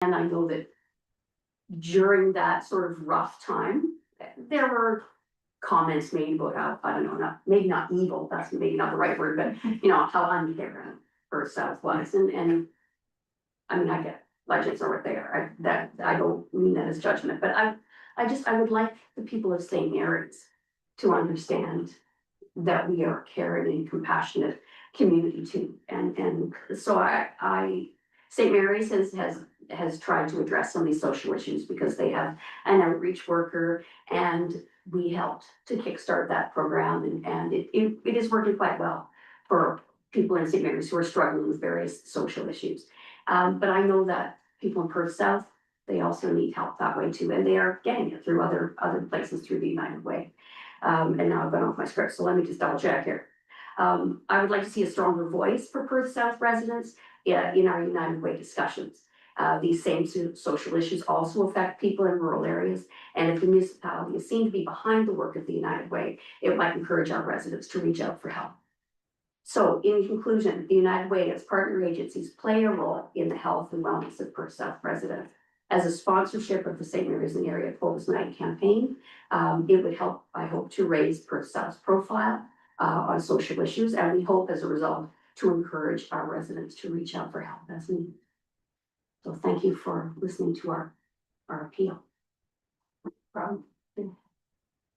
And I know that during that sort of rough time, there were comments made about how, I don't know, maybe not evil, that's maybe not the right word, but how uncaring Perth South was. And I mean, I get budgets are what they are. I don't mean that as judgment, but I would like the people of St. Mary's to understand that we are a caring and compassionate community too. And so St. Mary's has tried to address some of these social issues because they have an outreach worker, and we helped to kickstart that program, and it is working quite well for people in St. Mary's who are struggling with various social issues. But I know that people in Perth South, they also need help that way too, and they are getting it through other places through the United Way. And now I've gone off my script, so let me just double check here. I would like to see a stronger voice for Perth South residents in our United Way discussions. These same social issues also affect people in rural areas, and if the municipality is seen to be behind the work of the United Way, it might encourage our residents to reach out for help. So in conclusion, the United Way as partner agencies play a role in the health and wellness of Perth South residents. As a sponsorship of the St. Mary's in the Area Coldest Night campaign, it would help, I hope, to raise Perth South's profile on social issues, and we hope as a result to encourage our residents to reach out for help as needed. So thank you for listening to our appeal.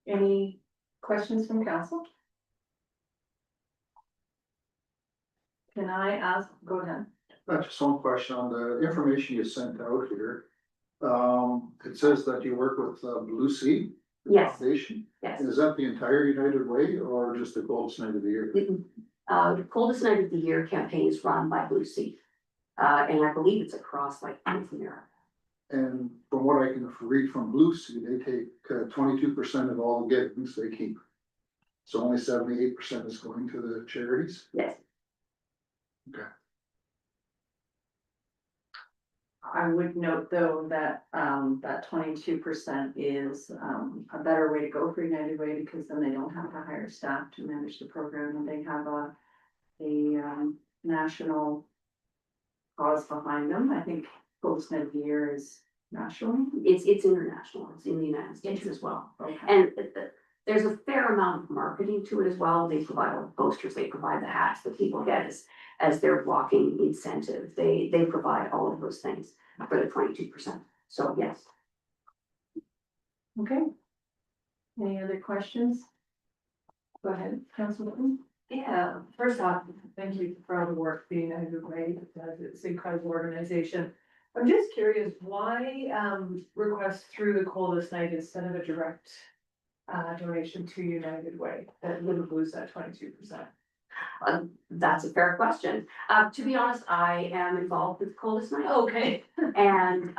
Any questions from council? Can I ask, go ahead. Just one question on the information you sent out here. It says that you work with Blue Sea Yes, Foundation. yes. Is that the entire United Way or just the coldest night of the year? The Coldest Night of the Year campaign is run by Blue Sea. And I believe it's across like North America. And from what I can read from Blue Sea, they take 22% of all the giftings they keep. So only 78% is going to the charities. Yes. Okay. I would note though that that 22% is a better way to go for United Way, because then they don't have to hire staff to manage the program, and they have a national cause behind them. I think Coldest Night of the Year is national. It's international. It's in the United States as well. Okay. And there's a fair amount of marketing to it as well. They provide all the posters, they provide the hats that people get as their walking incentive. They provide all of those things for the 22%. So yes. Okay. Any other questions? Go ahead, Councilor Whitman. Yeah, first off, thank you for all the work being a good way, because it's an incredible organization. I'm just curious, why request through the Coldest Night instead of a direct donation to United Way that would lose that 22%? That's a fair question. To be honest, I am involved with Coldest Night. Okay. And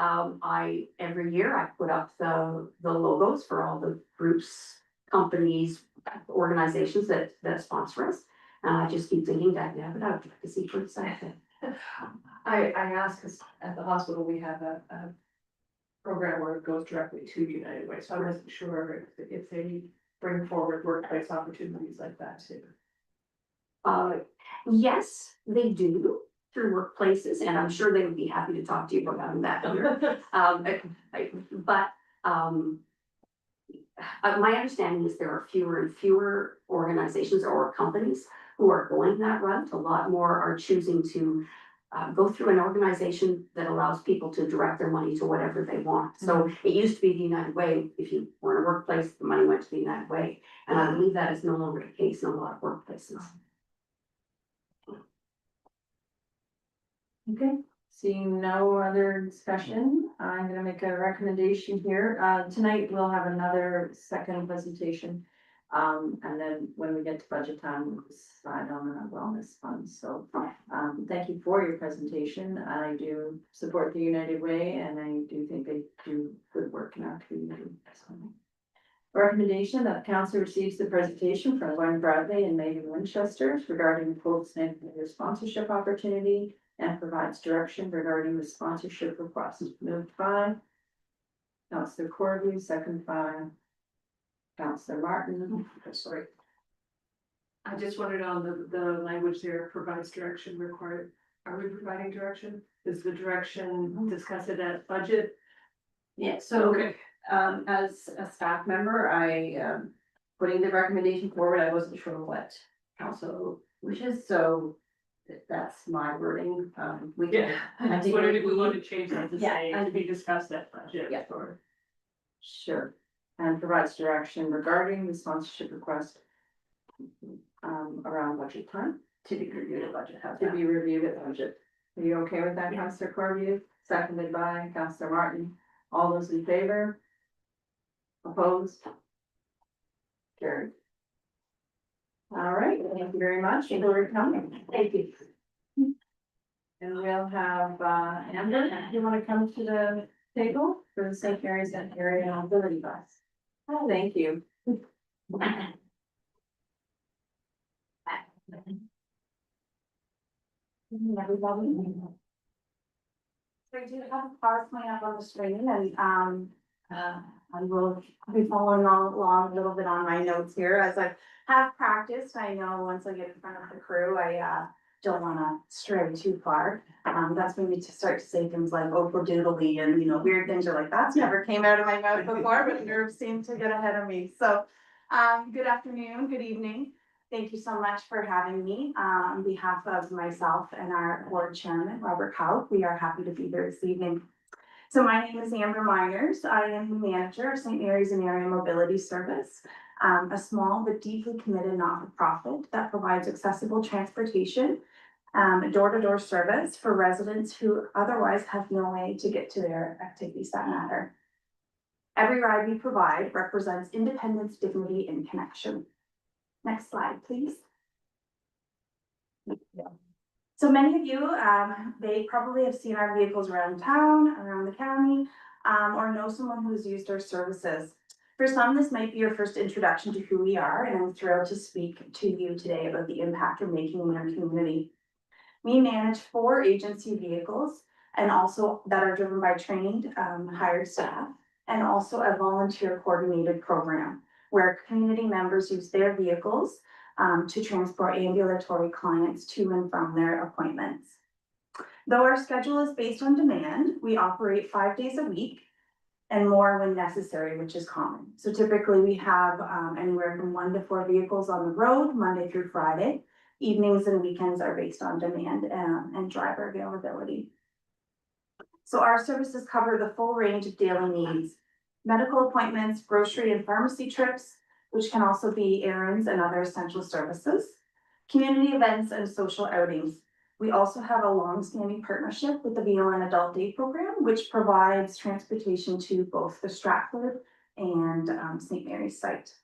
every year I put up the logos for all the groups, companies, organizations that sponsor us. And I just keep thinking that, yeah, but I would like to see Perth South. I asked because at the hospital we have a program where it goes directly to United Way, so I wasn't sure if they bring forward workplace opportunities like that too. Yes, they do through workplaces, and I'm sure they would be happy to talk to you about that later. My understanding is there are fewer and fewer organizations or companies who are going that route. A lot more are choosing to go through an organization that allows people to direct their money to whatever they want. So it used to be the United Way. If you were in a workplace, the money went to the United Way. And I believe that is no longer the case in a lot of workplaces. Okay, seeing no other discussion, I'm gonna make a recommendation here. Tonight we'll have another second presentation. And then when we get to budget time, we'll decide on the wellness fund. So, thank you for your presentation. I do support the United Way, and I do think they do good work in our community. Recommendation that the council receives the presentation from Gwen Bradley and Megan Winchester regarding the Coldest Night of the Year sponsorship opportunity, and provides direction regarding the sponsorship request. Moved by Councillor Corby, second by Councillor Martin. Sorry. I just wondered on the language there, provides direction required. Are we providing direction? Is the direction discussed at budget? Yeah, so, Okay. as a staff member, putting the recommendation forward, I wasn't sure what council wishes, so that's my wording, we can. Yeah, I I was think wondering it if we would want be- to change that to Yeah, say, I- to be discussed at budget. Yeah. Or, Sure, and provides direction regarding the sponsorship request. Around budget time, to be reviewed at budget, to be reviewed at budget. Are you okay with that, Councillor Corview? Seconded by Councillor Martin. All those in favor? Opposed? Carried. All right, thank you very much for coming. Thank you. And we'll have, Amber, if you want to come to the table for the St. Mary's and Area Mobility Bus. Oh, thank you. Everybody. So we do have a PowerPoint up on the screen and, I will be following along a little bit on my notes here as I have practiced. I know once I get in front of the crew, I, don't wanna stray too far. That's when we start to say things like Oprah doodly and, weird things are like, that's never came out of my mouth before, but nerves seem to get ahead of me. So, good afternoon, good evening. Thank you so much for having me. On behalf of myself and our board chairman, Robert Howe, we are happy to be here this evening. So my name is Amber Miners. I am the manager of St. Mary's and Area Mobility Service, a small but deeply committed not-for-profit that provides accessible transportation, door-to-door service for residents who otherwise have no way to get to their activities that matter. Every ride we provide represents independence, dignity, and connection. Next slide, please. So many of you, they probably have seen our vehicles around town, around the county, or know someone who's used our services. For some, this might be your first introduction to who we are, and I'm thrilled to speak to you today about the impact we're making in our community. We manage 4 agency vehicles and also that are driven by trained, hired staff, and also a volunteer coordinated program where community members use their vehicles to transport ambulatory clients to and from their appointments. Though our schedule is based on demand, we operate 5 days a week and more when necessary, which is common. So typically we have anywhere from 1 to 4 vehicles on the road, Monday through Friday. Evenings and weekends are based on demand and driver availability. So our services cover the full range of daily needs, medical appointments, grocery and pharmacy trips, which can also be errands and other essential services, community events and social outings. We also have a long-standing partnership with the VLN Adult Day Program, which provides transportation to both the Stratford and St. Mary's site.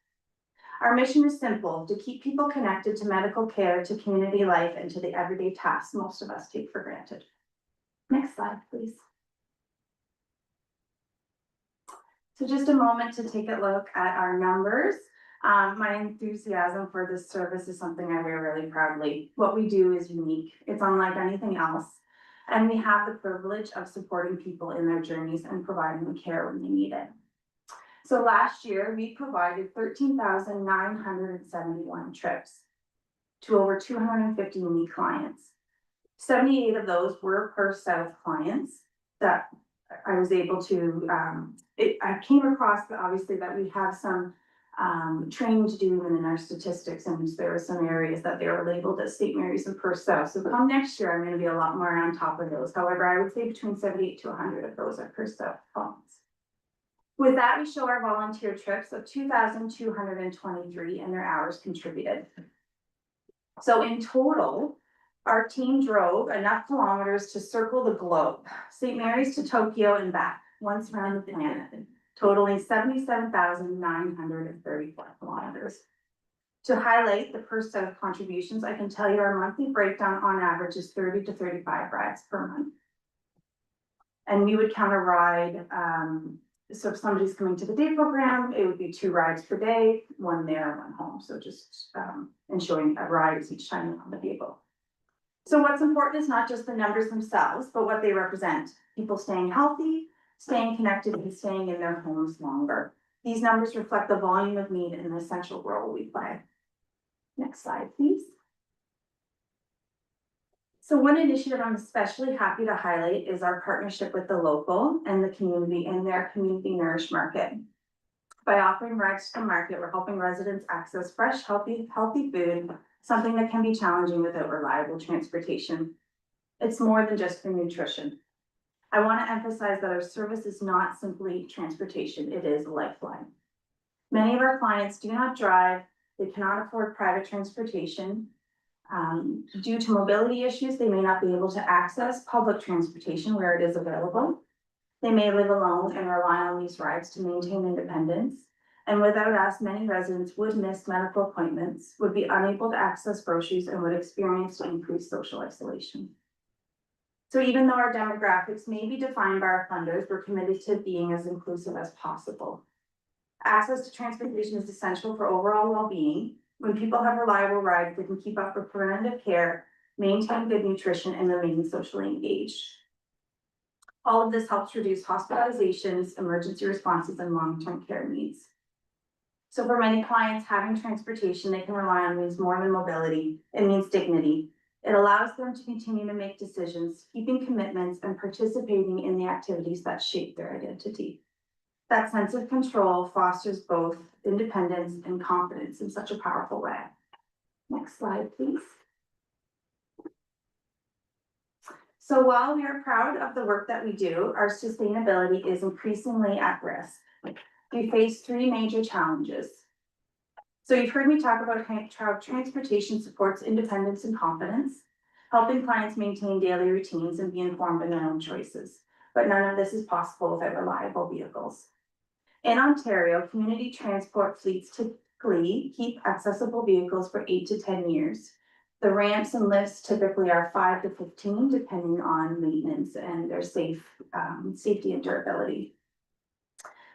Our mission is simple: to keep people connected to medical care, to community life, and to the everyday tasks most of us take for granted. Next slide, please. So just a moment to take a look at our numbers. My enthusiasm for this service is something I wear really proudly. What we do is unique. It's unlike anything else. And we have the privilege of supporting people in their journeys and providing them care when they need it. So last year, we provided 13,971 trips to over 250 unique clients. 78 of those were Perth South clients that I was able to, I came across obviously that we have some training to do even in our statistics, and there are some areas that they are labeled as St. Mary's and Perth South. So come next year, I'm going to be a lot more on top of those. However, I would say between 78 to 100 of those are Perth South clients. With that, we show our volunteer trips of 2,223 and their hours contributed. So in total, our team drove enough kilometers to circle the globe, St. Mary's to Tokyo and back, once around the planet, totaling 77,934 kilometers. To highlight the Perth South contributions, I can tell you our monthly breakdown on average is 30 to 35 rides per month. And we would count a ride, so if somebody's coming to the day program, it would be 2 rides per day, 1 there, 1 home. So just ensuring a ride is each time you're on the vehicle. So what's important is not just the numbers themselves, but what they represent. People staying healthy, staying connected, and staying in their homes longer. These numbers reflect the volume of need and the essential role we play. Next slide, please. So one initiative I'm especially happy to highlight is our partnership with the local and the community in their community nourish market. By offering rides to the market, we're helping residents access fresh, healthy food, something that can be challenging without reliable transportation. It's more than just for nutrition. I want to emphasize that our service is not simply transportation, it is a lifeline. Many of our clients do not drive, they cannot afford private transportation. Due to mobility issues, they may not be able to access public transportation where it is available. They may live alone and rely on these rides to maintain independence. And without us, many residents would miss medical appointments, would be unable to access groceries, and would experience increased social isolation. So even though our demographics may be defined by our funders, we're committed to being as inclusive as possible. Access to transportation is essential for overall well-being. When people have reliable rides, they can keep up with preventative care, maintain good nutrition, and remain socially engaged. All of this helps reduce hospitalizations, emergency responses, and long-term care needs. So for many clients, having transportation they can rely on means more than mobility, it means dignity. It allows them to continue to make decisions, keeping commitments, and participating in the activities that shape their identity. That sense of control fosters both independence and confidence in such a powerful way. Next slide, please. So while we are proud of the work that we do, our sustainability is increasingly at risk. We face three major challenges. So you've heard me talk about how transportation supports independence and confidence, helping clients maintain daily routines and be informed in their own choices. But none of this is possible without reliable vehicles. In Ontario, community transport fleets typically keep accessible vehicles for 8 to 10 years. The ramps and lifts typically are 5 to 15, depending on maintenance and their safety and durability.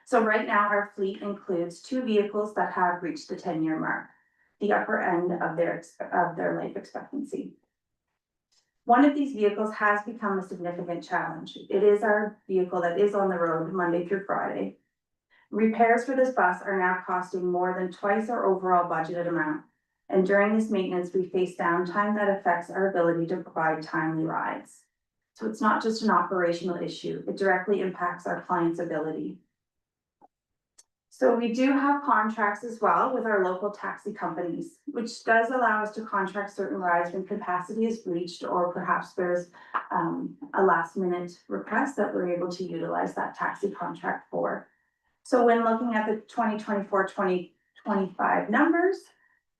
So right now, our fleet includes 2 vehicles that have reached the 10-year mark, the upper end of their life expectancy. One of these vehicles has become a significant challenge. It is our vehicle that is on the road Monday through Friday. Repairs for this bus are now costing more than twice our overall budgeted amount. And during this maintenance, we face downtime that affects our ability to provide timely rides. So it's not just an operational issue, it directly impacts our clients' ability. So we do have contracts as well with our local taxi companies, which does allow us to contract certain rides when capacity is reached, or perhaps there's a last minute request that we're able to utilize that taxi contract for. So when looking at the 2024-2025 numbers,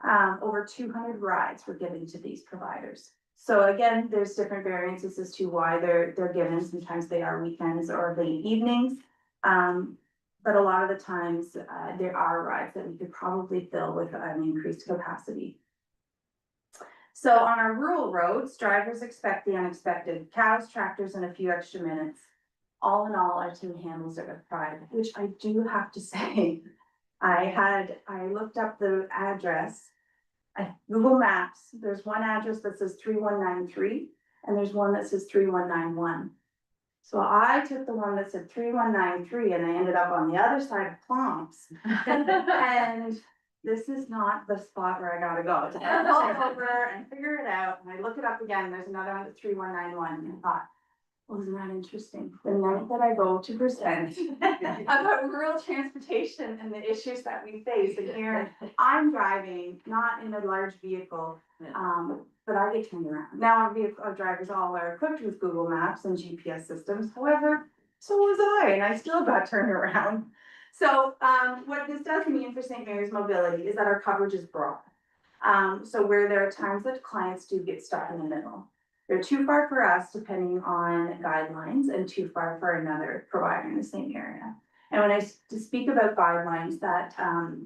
over 200 rides were given to these providers. So again, there's different variances as to why they're given. Sometimes they are weekends or late evenings. But a lot of the times there are rides that we could probably fill with an increased capacity. So on our rural roads, drivers expect the unexpected: cows, tractors, and a few extra minutes. All in all, our team handles it with pride, which I do have to say. I looked up the address. Google Maps, there's one address that says 3193 and there's one that says 3191. So I took the one that said 3193 and I ended up on the other side of Plumps. And this is not the spot where I gotta go. So I pull over and figure it out, and I look it up again, there's another one at 3191, and I thought, well, isn't that interesting? The night that I go to present about rural transportation and the issues that we face, and here I'm driving, not in a large vehicle, but I get turned around. Now our drivers all are equipped with Google Maps and GPS systems. However, so was I, and I still got turned around. So what this does mean for St. Mary's Mobility is that our coverage is broad. So where there are times that clients do get stuck in the middle. They're too far for us, depending on guidelines, and too far for another provider in the same area. And when I speak about guidelines, that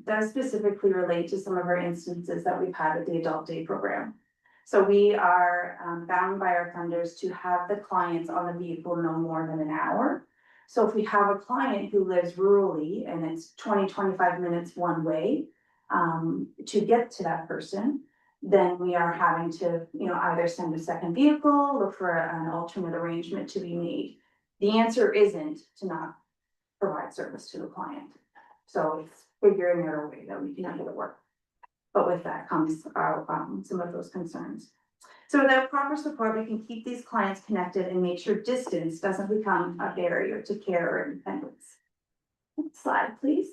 does specifically relate to some of our instances that we've had at the Adult Day program. So we are bound by our funders to have the clients on the vehicle no more than an hour. So if we have a client who lives rurally and it's 20-25 minutes one way to get to that person, then we are having to, either send a second vehicle, look for an alternate arrangement to be made. The answer isn't to not provide service to the client. So it's figuring out a way that we can make it work. But with that comes some of those concerns. So without proper support, we can keep these clients connected and make sure distance doesn't become a barrier to care or independence. Next slide, please.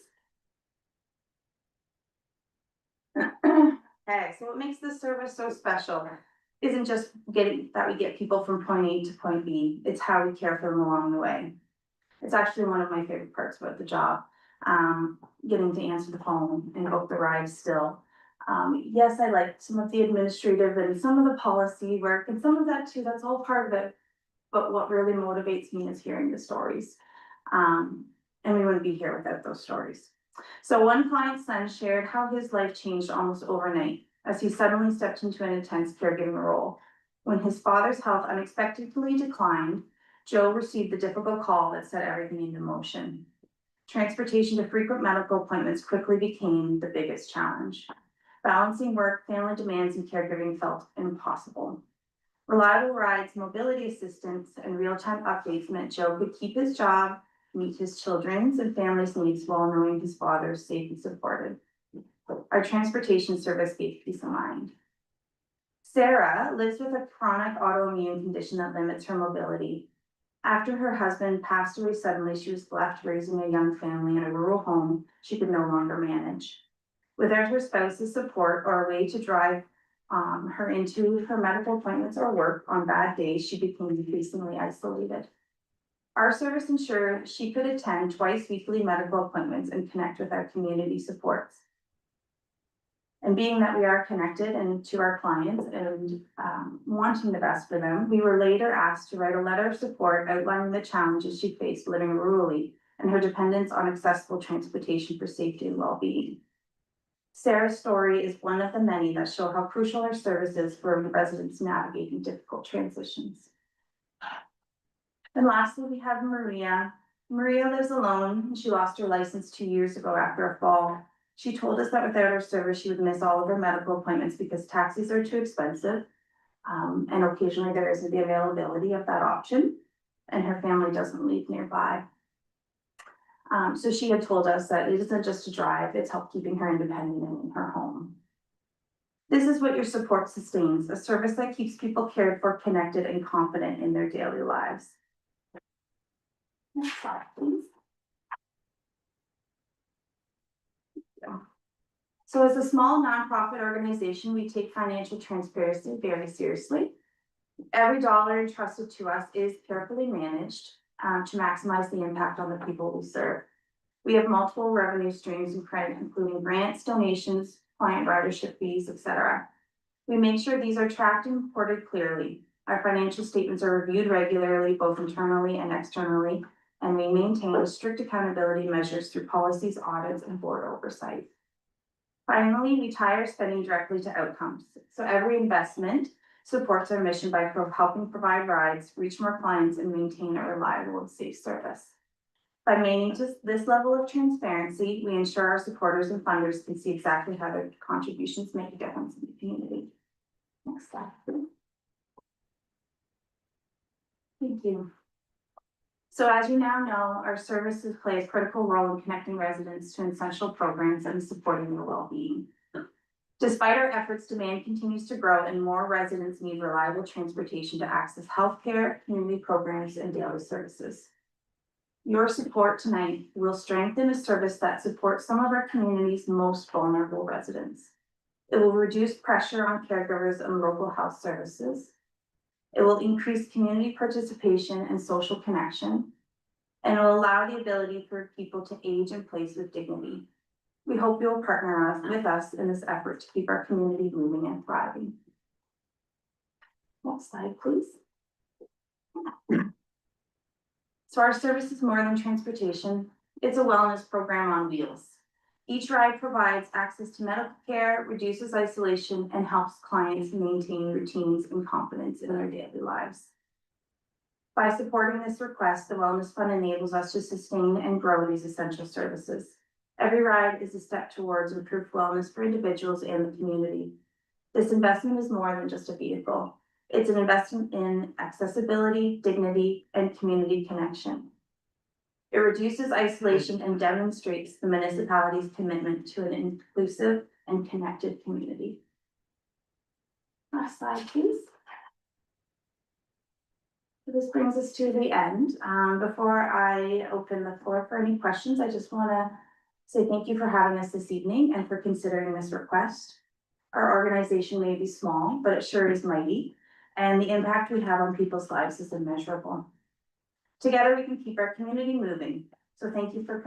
Okay, so what makes this service so special isn't just getting that we get people from point A to point B, it's how we care for them along the way. It's actually one of my favorite parts about the job, getting to answer the phone and book the ride still. Yes, I like some of the administrative and some of the policy work and some of that too, that's all part of it. But what really motivates me is hearing the stories. And we wouldn't be here without those stories. So one client's son shared how his life changed almost overnight as he suddenly stepped into an intense caregiving role. When his father's health unexpectedly declined, Joe received the difficult call that set everything into motion. Transportation to frequent medical appointments quickly became the biggest challenge. Balancing work, family demands, and caregiving felt impossible. Reliable rides, mobility assistance, and real-time updates meant Joe could keep his job, meet his children's and family's needs while knowing his father is safe and supported. Our transportation service gave peace of mind. Sarah lives with a chronic autoimmune condition that limits her mobility. After her husband passed away suddenly, she was left raising a young family in a rural home she could no longer manage. Without her spouse's support or a way to drive her into her medical appointments or work on bad days, she became increasingly isolated. Our service ensured she could attend twice weekly medical appointments and connect with our community supports. And being that we are connected and to our clients and wanting the best for them, we were later asked to write a letter of support outlining the challenges she faced living rurally and her dependence on accessible transportation for safety and well-being. Sarah's story is one of the many that show how crucial our service is for residents navigating difficult transitions. And lastly, we have Maria. Maria lives alone and she lost her license 2 years ago after a fall. She told us that without her service, she would miss all of her medical appointments because taxis are too expensive. And occasionally there isn't the availability of that option and her family doesn't live nearby. So she had told us that it isn't just a drive, it's help keeping her independent and in her home. This is what your support sustains, a service that keeps people cared for, connected, and confident in their daily lives. Next slide, please. So as a small nonprofit organization, we take financial transparency very seriously. Every dollar entrusted to us is carefully managed to maximize the impact on the people we serve. We have multiple revenue streams and credit, including grants, donations, client ridership fees, etc. We make sure these are tracked and reported clearly. Our financial statements are reviewed regularly, both internally and externally, and we maintain strict accountability measures through policies, audits, and board oversight. Finally, we tie our spending directly to outcomes. So every investment supports our mission by helping provide rides, reach more clients, and maintain a reliable and safe service. By maintaining this level of transparency, we ensure our supporters and funders can see exactly how their contributions make a difference in the community. Next slide, please. Thank you. So as you now know, our services play a critical role in connecting residents to essential programs and supporting their well-being. Despite our efforts, demand continues to grow and more residents need reliable transportation to access healthcare, community programs, and daily services. Your support tonight will strengthen a service that supports some of our community's most vulnerable residents. It will reduce pressure on caregivers and local health services. It will increase community participation and social connection, and it will allow the ability for people to age in place with dignity. We hope you'll partner with us in this effort to keep our community moving and thriving. Next slide, please. So our service is more than transportation. It's a wellness program on wheels. Each ride provides access to medical care, reduces isolation, and helps clients maintain routines and confidence in their daily lives. By supporting this request, the Wellness Fund enables us to sustain and grow these essential services. Every ride is a step towards improved wellness for individuals and the community. This investment is more than just a vehicle. It's an investment in accessibility, dignity, and community connection. It reduces isolation and demonstrates the municipality's commitment to an inclusive and connected community. Last slide, please. This brings us to the end. Before I open the floor for any questions, I just wanna say thank you for having us this evening and for considering this request. Our organization may be small, but it sure is mighty, and the impact we have on people's lives is immeasurable. Together, we can keep our community moving, so thank you for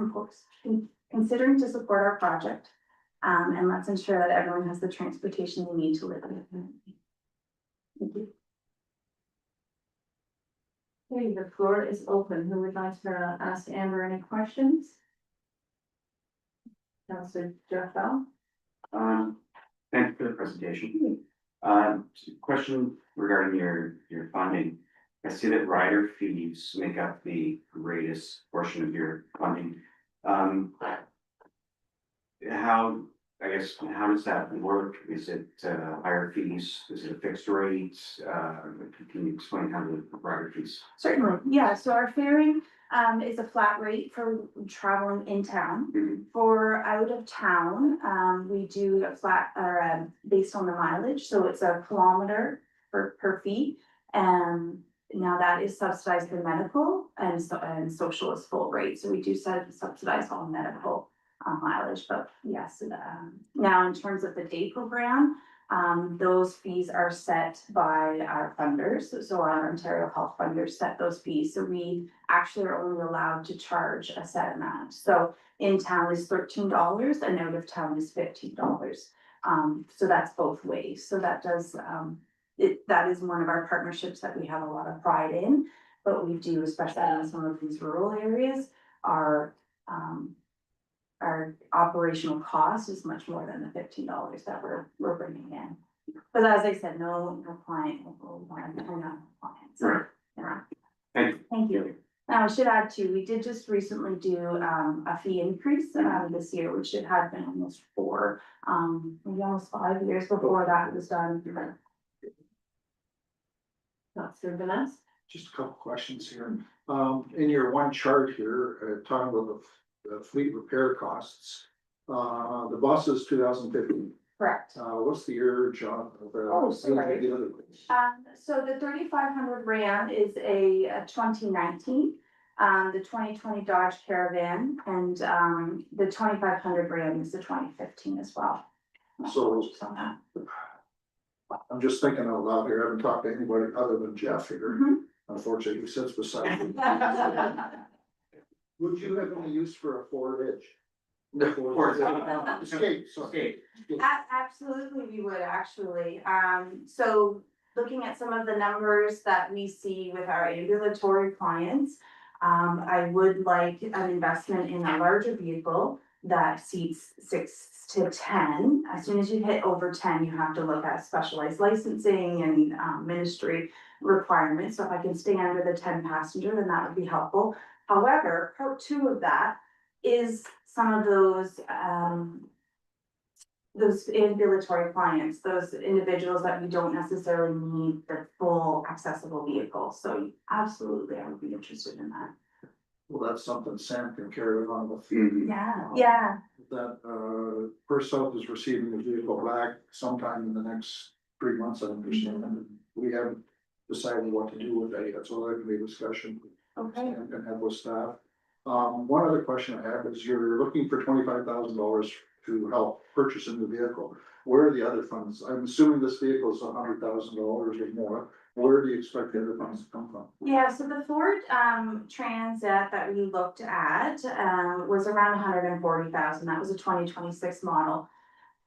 considering to support our project. And let's ensure that everyone has the transportation they need to live in the community. Thank you. Okay, the floor is open. Who would like to ask Amber any questions? Councillor Jeff Bell? Thank you for the presentation. Question regarding your funding. I see that rider fees make up the greatest portion of your funding. How does that work? Is it higher fees? Is it a fixed rate? Can you explain how the rider fees? Certainly, yeah, so our faring is a flat rate for traveling in town. Mhm. For out of town, we do a flat or based on the mileage, so it's a kilometer per fee. And now that is subsidized for medical and social is full rate, so we do subsidize all medical mileage, but yes, now in terms of the day program, those fees are set by our funders, so our Ontario Health funders set those fees, so we actually are only allowed to charge a set amount. So in town is $13 and out of town is $15. So that's both ways, so that does, that is one of our partnerships that we have a lot of pride in, but we do, especially in some of these rural areas, our operational cost is much more than the $15 that we're bringing in. But as I said, no client will want to, no client, so, Right. yeah. Thank you. Thank you. Now, I should add too, we did just recently do a fee increase this year, which it had been almost maybe almost 5 years before that was done. Councillor Vanessa? Just a couple questions here. In your one chart here, talking about the fleet repair costs. The bus is 2015. Correct. What's the year, John? Oh, sorry. The other ones? So the 3500 Ram is a 2019. The 2020 Dodge Caravan and the 2500 Ram is the 2015 as well. So- On that. I'm just thinking out loud here. I haven't talked to anybody other than Jeff here. Mhm. Unfortunately, he sits beside me. Would you have any use for a Ford Edge? Escape, sorry. Absolutely, we would actually. So looking at some of the numbers that we see with our ambulatory clients, I would like an investment in a larger vehicle that seats 6 to 10. As soon as you hit over 10, you have to look at specialized licensing and ministry requirements. So if I can stay under the 10 passenger, then that would be helpful. However, part 2 of that is some of those ambulatory clients, those individuals that we don't necessarily need the full accessible vehicle. So absolutely, I would be interested in that. Well, that's something Sam can carry on with. Mhm. Yeah. That First South is receiving the vehicle back sometime in the next 3 months, I understand. And we haven't decided what to do with that yet, so that can be a discussion. Okay. And have with staff. One other question I have is you're looking for $25,000 to help purchasing the vehicle. Where are the other funds? I'm assuming this vehicle is $100,000 or more. Where do you expect the other funds to come from? Yeah, so the Ford Transit that we looked at was around 140,000. That was a 2026 model.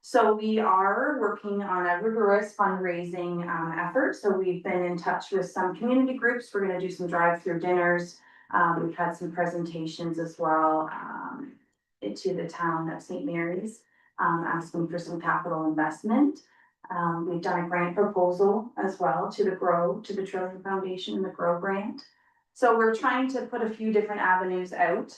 So we are working on a rigorous fundraising effort. So we've been in touch with some community groups. We're gonna do some drive-through dinners. We've had some presentations as well to the town of St. Mary's, asking for some capital investment. We've done a grant proposal as well to the Trillium Foundation and the Grow grant. So we're trying to put a few different avenues out.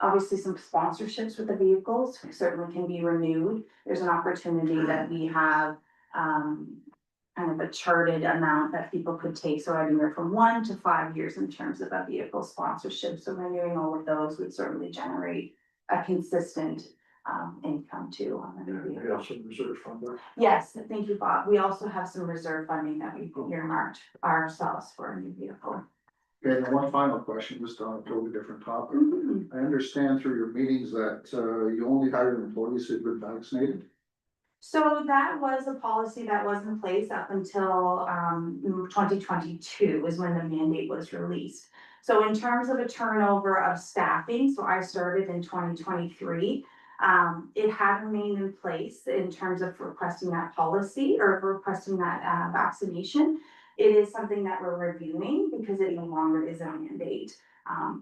Obviously some sponsorships with the vehicles certainly can be renewed. There's an opportunity that we have, kind of a charted amount that people could take. So anywhere from 1 to 5 years in terms of a vehicle sponsorship. So renewing all of those would certainly generate a consistent income too on the new We vehicle. have some reserve fund there. Yes, thank you, Bob. We also have some reserve funding that we earmarked ourselves for a new vehicle. Okay, and one final question, just on a totally different topic. Mhm. I understand through your meetings that, you only hire employees who've been vaccinated. So that was a policy that was in place up until 2022 is when the mandate was released. So in terms of a turnover of staffing, so I started in 2023. It had remained in place in terms of requesting that policy or requesting that vaccination. It is something that we're reviewing because it no longer is a mandate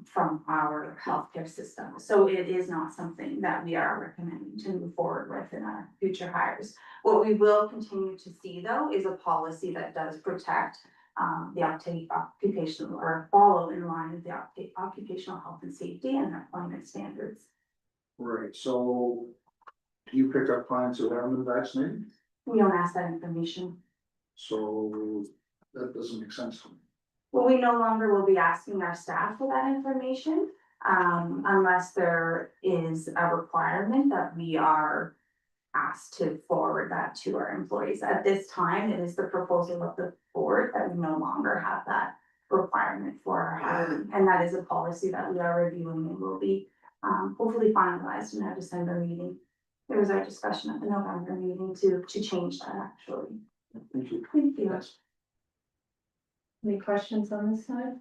from our healthcare system. So it is not something that we are recommending to move forward with in our future hires. What we will continue to see though is a policy that does protect the occupational or follow in line with the occupational health and safety and employment standards. Right, so do you pick up clients who haven't been vaccinated? We don't ask that information. So that doesn't make sense to me. Well, we no longer will be asking our staff for that information, unless there is a requirement that we are asked to forward that to our employees. At this time, it is the proposal of the board that we no longer have that requirement for our hiring. And that is a policy that we are reviewing and will be hopefully finalized in our December meeting. There was our discussion at the November meeting to change that actually. Thank you. Thank you. Yes. Any questions on this side?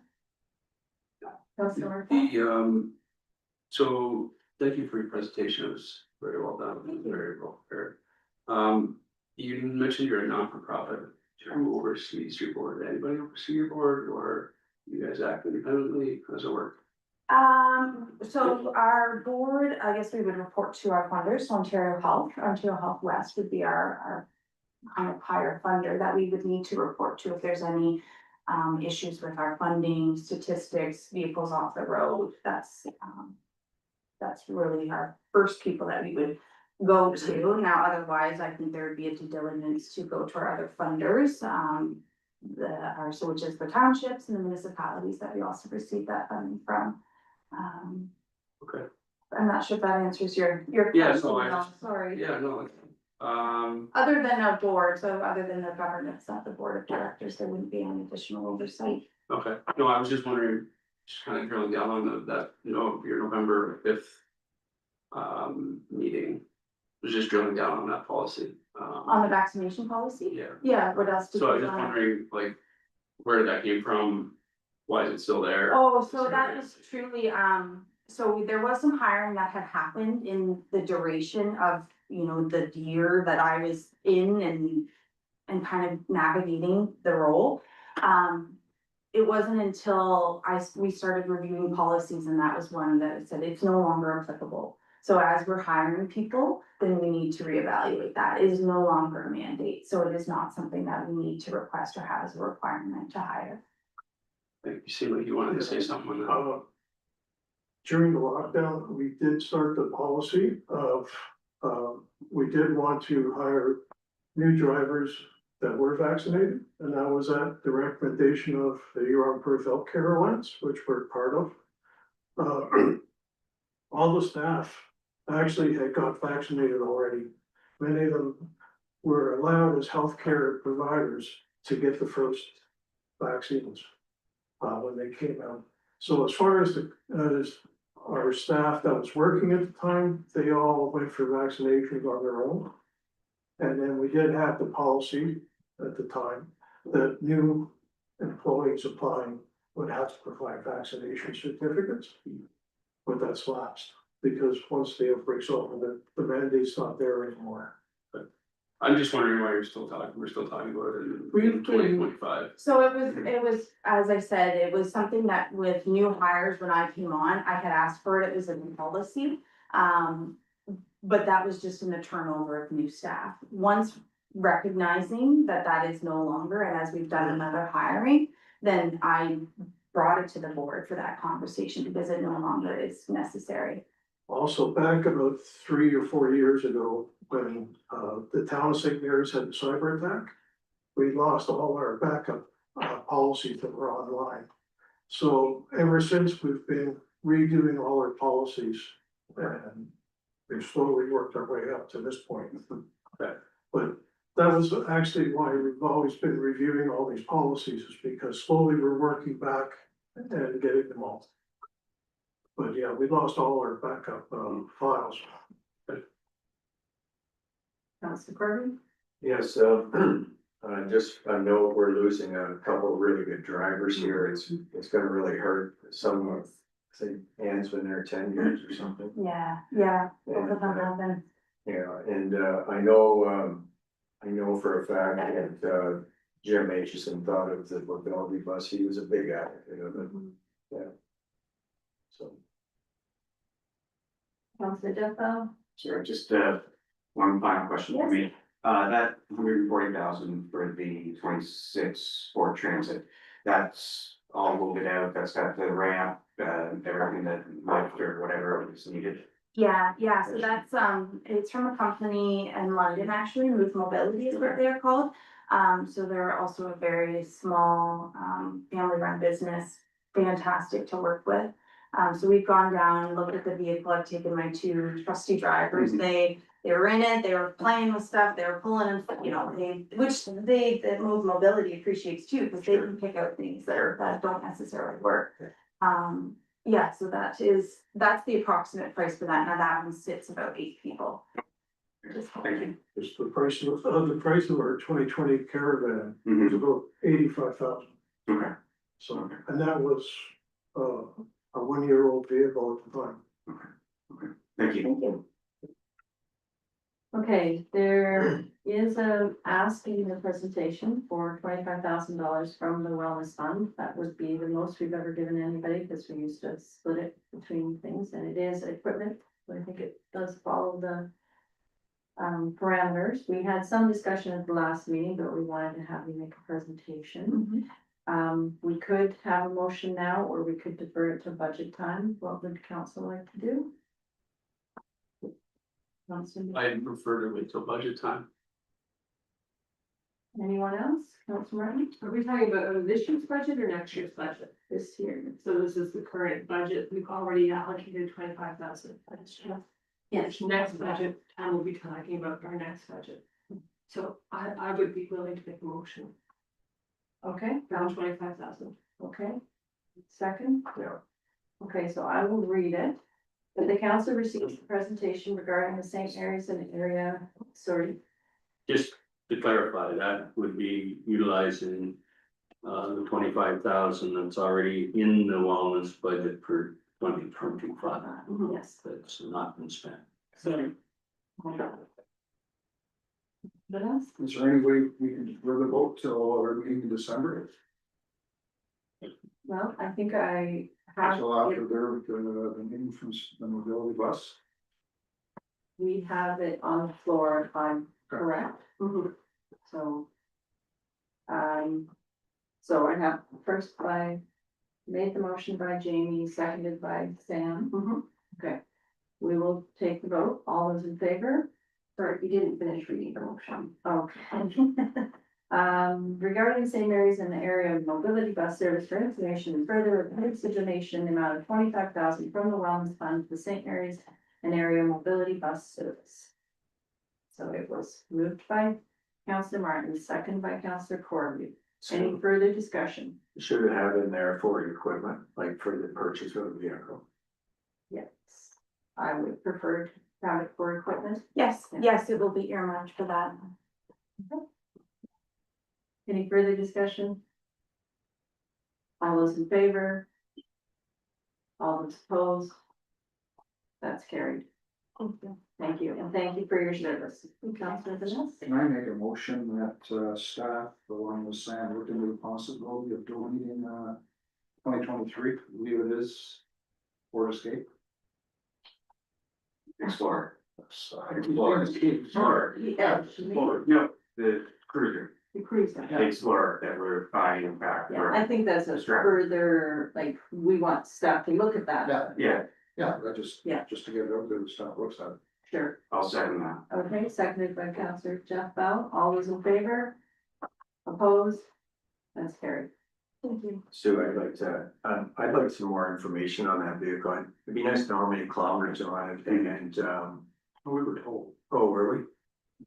Councilor Murphy? So thank you for your presentation. It was very well done, Thank you. very well prepared. You mentioned you're a non-for-profit. Who oversees your board? Anybody oversee your board, or you guys act independently? How does it work? So our board, I guess we would report to our funders, so Ontario Health West would be our kind of higher funder that we would need to report to if there's any issues with our funding, statistics, vehicles off the road. That's really our first people that we would go to. Now, otherwise, I think there would be a due diligence to go to our other funders. So which is the townships and the municipalities that we also receive that funding from. Okay. I'm not sure if that answers your Yeah, question, no, I no, just- sorry. Yeah, no. Other than a board, so other than the governance, not the board of directors, there wouldn't be any additional oversight. Okay. No, I was just wondering, just kind of drilling down on that, your November 5th meeting. Was just drilling down on that policy. On the vaccination policy? Yeah. Yeah, what else? did So I was you just want? wondering, like, where did that came from? Why is it still there? Oh, so that is truly, so there was some hiring that had happened in the duration of, the year that I was in and kind of navigating the role. It wasn't until we started reviewing policies and that was one that said it's no longer applicable. So as we're hiring people, then we need to reevaluate that. It is no longer a mandate, so it is not something that we need to request or have as a requirement to hire. Like, you seem like you wanted to say something on that. During the lockdown, we did start the policy of, we did want to hire new drivers that were vaccinated. And that was at the recommendation of the Perth Healthcare Alliance, which we're part of. All the staff actually had got vaccinated already. Many of them were allowed as healthcare providers to get the first vaccines when they came out. So as far as our staff that was working at the time, they all went for vaccinations on their own. And then we did have the policy at the time that new employees applying would have to provide vaccination certificates. But that's lapsed, because once the outbreak's over, the mandate's not there anymore. I'm just wondering why we're still talking about it in 2025. So it was, as I said, it was something that with new hires, when I came on, I had asked for it, it was a new policy. But that was just in the turnover of new staff. Once recognizing that that is no longer, and as we've done another hiring, then I brought it to the board for that conversation because it no longer is necessary. Also, back about 3 or 4 years ago, when the town of St. Mary's had a cyber attack, we lost all our backup policies that were online. So ever since, we've been redoing all our policies and we've slowly worked our way up to this point. Okay. But that was actually why we've always been reviewing all these policies, is because slowly we're working back and getting them all. But yeah, we lost all our backup files. Councilor Corbin? Yes, I know we're losing a couple of really good drivers here. It's gonna really hurt some of, say, Ann's been there 10 years or something. Yeah, both of them have been. Yeah, and I know for a fact that Jim Aitchison thought of the mobility bus. He was a big advocate of it. Yeah. So. Councilor Jeffo? Sure, just one final question for me. That 140,000 for the 26 Ford Transit, that's all moved out, that's got the ramp, everything that left or whatever is needed. Yeah, so that's, it's from a company in London, actually, Move Mobility is what they're called. So they're also a very small, family-run business, fantastic to work with. So we've gone down and looked at the vehicle, I've taken my two trusty drivers, they were in it, they were playing with stuff, they were pulling, you know, that Move Mobility appreciates too, because they can pick out things that don't necessarily work. Yeah, so that's the approximate price for that. Now that one sits about 8 people. Thank you. It's the price of our 2020 Caravan, Mhm. was about 85,000. Okay, So, and that was a 1-year-old vehicle at the time. thank you. Thank you. Okay, there is a ask in the presentation for $25,000 from the wellness fund. That would be the most we've ever given anybody, because we used to split it between things, and it is equipment. So I think it does follow the parameters. We had some discussion at the last meeting, but we wanted to have you make a presentation. We could have a motion now, or we could defer it to budget time. What would council like to do? I'd prefer to wait till budget time. Anyone else? Councilor Martin? Are we talking about this year's budget or next year's budget? This year. So this is the current budget, we've already allocated 25,000. Yes, next budget, and we'll be talking about our next budget. So I would be willing to make a motion, Okay, around 25,000. okay. Second? Yeah. Okay, so I will read it. That the council receives the presentation regarding the St. Mary's and area, sorry, Just to clarify, that would be utilizing the 25,000 that's already in the wellness budget for 2025. yes. That's not been spent. Sorry. What else? Is there any way we can defer the vote till our meeting in December? Well, I think I have, So after the meeting from the mobility bus? we have it on the floor if I'm correct. So. So I have first made the motion by Jamie, seconded by Sam. Okay, we will take the vote. All those in favor? Sorry, we didn't finish reading the motion. Okay. Regarding St. Mary's in the area of mobility bus service for information and further approves the donation in the amount of 25,000 from the wellness fund to the St. Mary's and area mobility bus service. So it was moved by Councillor Martin, seconded by Councillor Corby. Any further discussion? Should have in there for equipment, like for the purchase of the vehicle. Yes, I would prefer to have it for equipment. Yes, it will be earmarked for that. Any further discussion? All those in favor? All those opposed? That's carried. Thank you, and thank you for your service. Councilor Vanessa? Can I make a motion that staff, along with Sam, look into the possibility of donating 2023, believe it is, for escape? Explorer. Explorer. Yeah, Explorer. No, the cruiser, The cruiser. the Explorer that we're buying back. Yeah, I think that's a further, like, we want staff to look at that. Yeah, that just, Yeah. just to get it out there, the staff looks at it. Sure. I'll second that. Okay, seconded by Councillor Jeff Bell. All those in favor? Opposed? That's carried. Thank you. Sue, I'd like some more information on that vehicle. It'd be nice to know how many kilometers on it and We were told Oh, were we?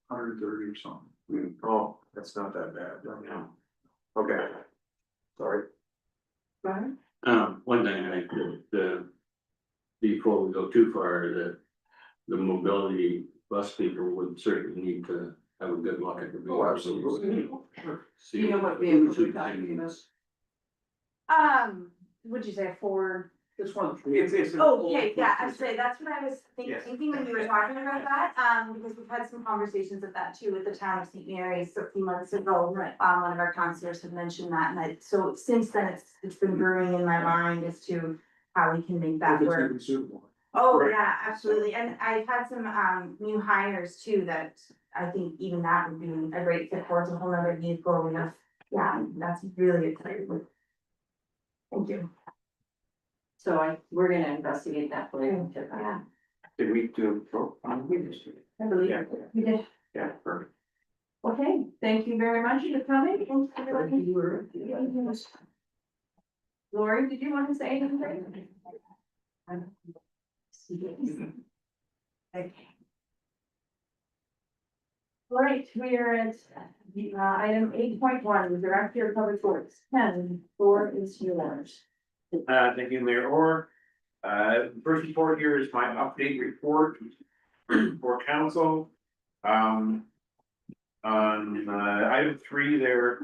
130 or something. Oh, that's not that bad. No. Okay. Sorry. Right? One thing I think that, before we go too far, that the mobility bus people would certainly need to have a good look at the. Oh, absolutely. See You know what vehicle we're who's talking using about? this. Would you say a Ford? It's one. It's. Oh, okay, yeah, I'd say that's what I was Yes. thinking when you were talking about that, because we've had some conversations of that too with the town of St. Mary's a few months ago. Right. One of our counselors had mentioned that, and so since then, it's been brewing in my mind as to how we can make that If it's work. even suitable. Oh, Right. yeah, absolutely, and I've had some, new hires too, that I think even that would be a great fit for us, a whole other vehicle, and yeah, that's really exciting. Thank you. So we're gonna investigate that for you. Yeah. Did we do? I believe Yeah. we did. Yeah, perfect. Okay, thank you very much for coming. Lori, did you want to say anything? Okay. All right, we are at item 8.1, Director of Public Works. Ken, floor is yours. Thank you, Mayor Orr. First report here is my update report for council. On item 3 there,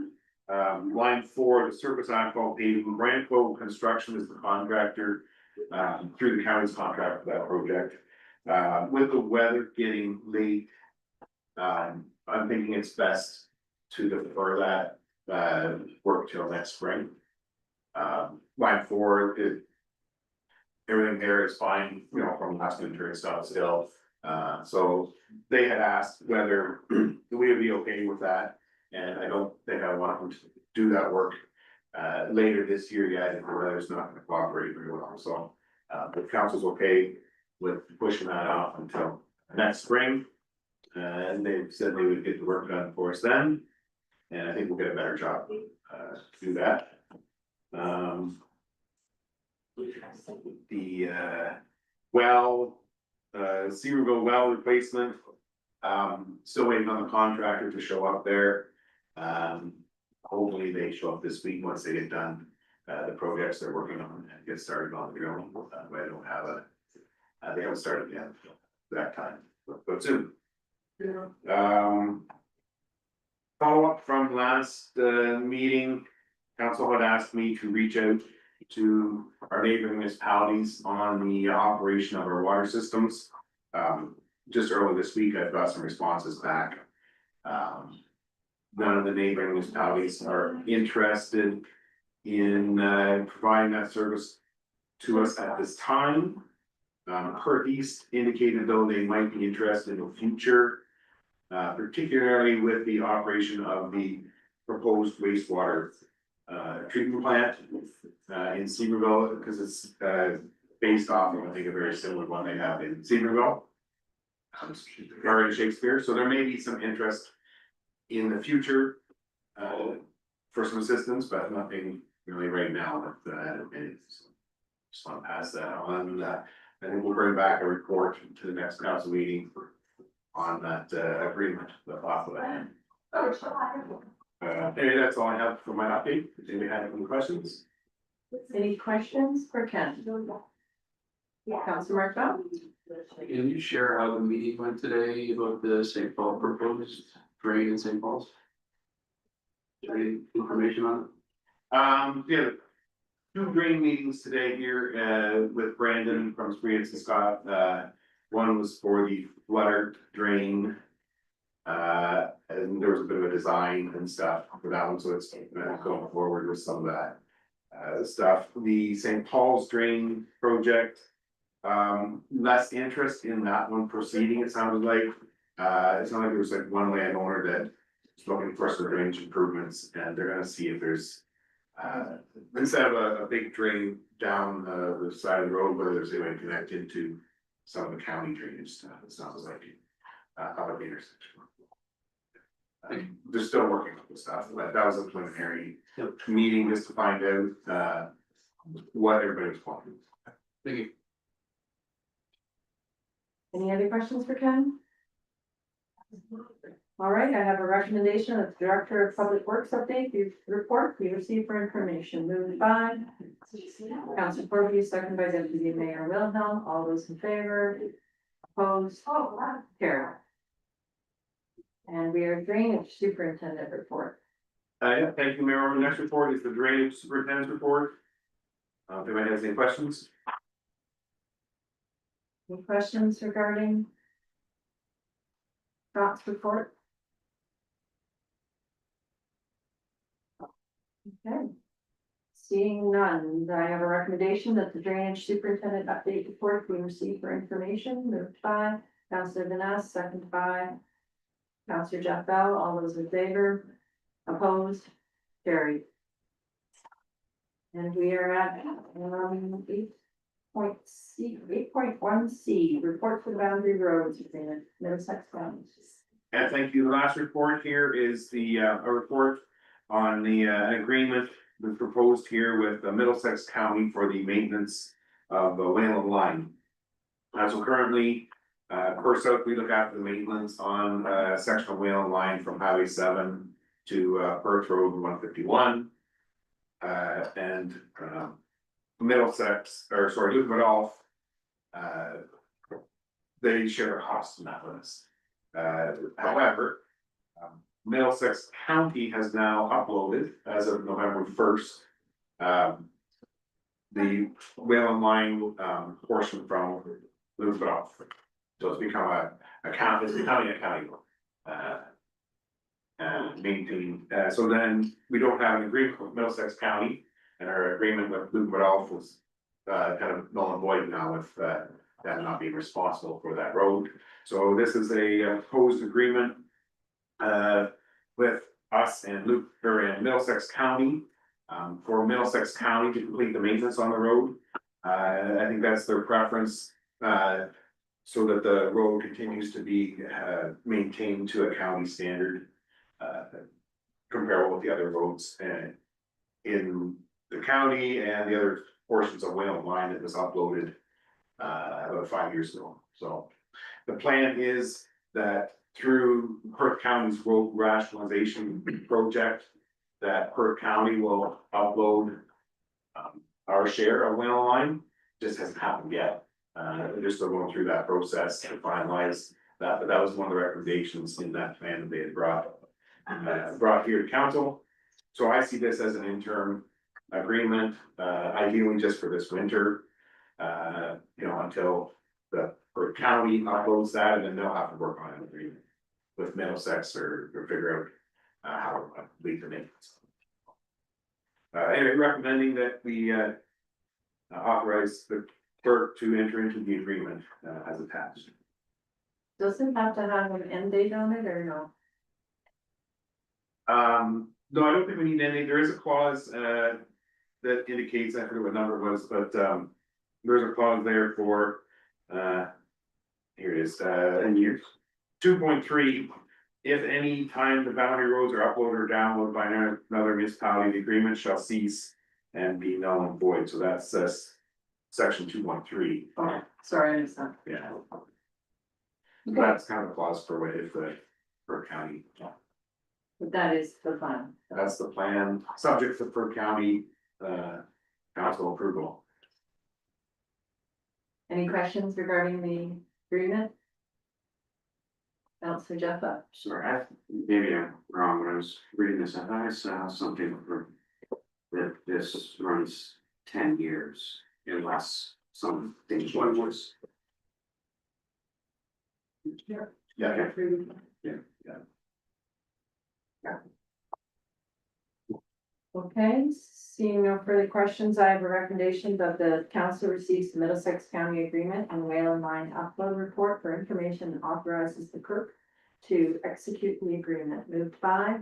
line 4, the surface asphalt paving, Brandco Construction is the contractor, through the county's contract for that project. With the weather getting late, I'm thinking it's best to defer that, work till next spring. Line 4, everything there is fine, you know, from last winter and stuff still. So they had asked whether we would be okay with that, and I don't think I want them to do that work later this year yet, if the weather's not gonna cooperate very well, so the council's okay with pushing that off until next spring. And they said they would get the work done for us then, and I think we'll get a better job to do that. The Seaverville well replacement, still waiting on the contractor to show up there. Hopefully they show up this week once they get done, the projects they're working on and get started on the drilling. I don't have they haven't started yet, that time, but soon. Follow up from last meeting, council had asked me to reach out to our neighboring municipalities on the operation of our water systems. Just early this week, I've got some responses back. None of the neighboring municipalities are interested in providing that service to us at this time. Perth East indicated though they might be interested in the future, particularly with the operation of the proposed wastewater treatment plant in Seaverville, because it's based off of, I think, a very similar one they have in Seaverville. Or in Shakespeare, so there may be some interest in the future for some assistance, but nothing really right now that just want to pass that on. I think we'll bring back a report to the next council meeting on that agreement, the off of that. Maybe that's all I have for my update. Does anybody have any questions? Any questions for Ken? Councilor Markville? Can you share how the meeting went today about the St. Paul proposed drain in St. Paul's? Any information on it? Yeah, 2 drain meetings today here with Brandon from Sprietz and Scott. One was for the flood drain. And there was a bit of a design and stuff for that one, so it's going forward with some of that stuff. The St. Paul's drain project, less interest in that one proceeding, it sounded like. It sounded like there was like one landowner that is looking for some drainage improvements, and they're gonna see if there's instead of a big drain down the side of the road, whether there's a way to connect into some of the county drainage stuff. It sounds like out of the intersection. They're still working on the stuff, but that was a preliminary meeting just to find out what everybody was wanting. Thank you. Any other questions for Ken? All right, I have a recommendation of the Director of Public Works update, the report we received for information, moved by Councilor Corby, second by Deputy Mayor Wilhelm, all those in favor, opposed, carried. And we are drainage superintendent report. Yeah, thank you, Mayor. The next report is the drainage superintendent's report. If anybody has any questions? Any questions regarding Scott's report? Okay. Seeing none, I have a recommendation that the drainage superintendent update report be received for information, moved by Councilor Vanessa, second by Councilor Jeff Bell, all those in favor, opposed, carried. And we are at, 8.1C, report for the boundary roads in Middlesex County. And thank you. The last report here is the, a report on the, an agreement that's proposed here with Middlesex County for the maintenance of the Whalen line. So currently, per south, we look after the maintenance on, section of Whalen line from Highway 7 to, Perth Road 151. And Middlesex, or sorry, Luke they share a cost in that with us. However, Middlesex County has now uploaded as of November 1st. The Whalen line portion from Luke. So it's become a county, it's becoming a county. Maintained, so then we don't have an agreement with Middlesex County, and our agreement with Luke was kind of null and void now with that not being responsible for that road. So this is a proposed agreement with us and Luke, or in Middlesex County, for Middlesex County to complete the maintenance on the road. I think that's their preference, so that the road continues to be maintained to a county standard. Comparable with the other roads in the county and the other portions of Whalen line that was uploaded about 5 years ago. So the plan is that through Perth County's road rationalization project, that Perth County will upload our share of Whalen line. Just hasn't happened yet. They're still going through that process to finalize that, but that was one of the recommendations in that plan that they had brought here to council. So I see this as an interim agreement, ideally just for this winter. Until the Perth County uploads that, and then they'll have to work on an agreement with Middlesex or figure out how to lead the maintenance. Anyway, recommending that we authorize the clerk to enter into the agreement as attached. Does it have to have an end date on it or no? No, I don't think we need any. There is a clause that indicates, I forget what number it was, but there's a clause there for here it is, in years. 2.3, if any time the boundary roads are uploaded or downloaded by another municipality, the agreement shall cease and be null and void. So that's section 2.3. Oh, sorry, I missed that. Yeah. That's kind of a clause for if the Perth County. But that is the plan. That's the plan, subject to Perth County council approval. Any questions regarding the agreement? Councilor Jeff Bell. Sorry, maybe I'm wrong when I was reading this. I thought I saw something that this runs 10 years unless something changes. Yeah. Yeah. Okay, seeing no further questions, I have a recommendation that the council receives the Middlesex County Agreement and Whalen Line upload report for information and authorizes the clerk to execute the agreement. Moved by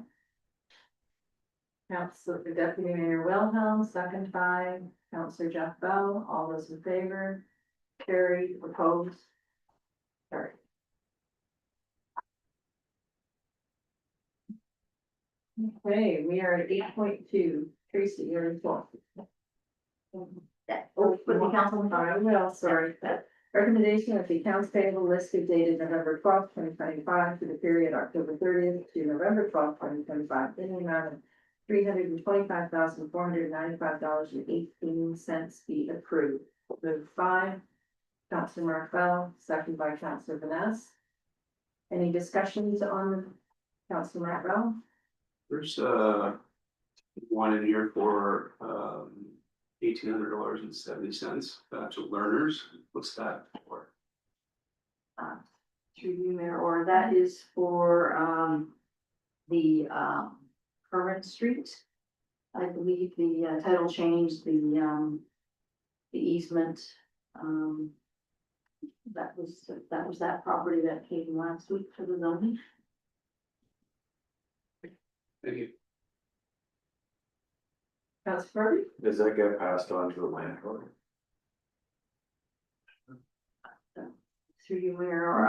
Councilor Deputy Mayor Wilhelm, second by Councilor Jeff Bell. All those in favor, carried, opposed, carried. Okay, we are at 8.2. Tracy, you're in. Oh, With the council. I will, sorry. Recommendation of the accounts payable listed dated November 12th, 2025 to the period October 30th to November 12th, 2025 in the amount of $325,495.18 be approved. Move 5, Councillor Marfell, second by Councillor Vanessa. Any discussions on Councillor Marfell? There's one in here for $1,800.70, to learners. What's that for? Through you, Mayor, or that is for the Current Street. I believe the title changed, the easement. That was that property that came last week for the zoning. Thank you. Councillor Kirby? Does that get passed on to the landlord? Through you, Mayor,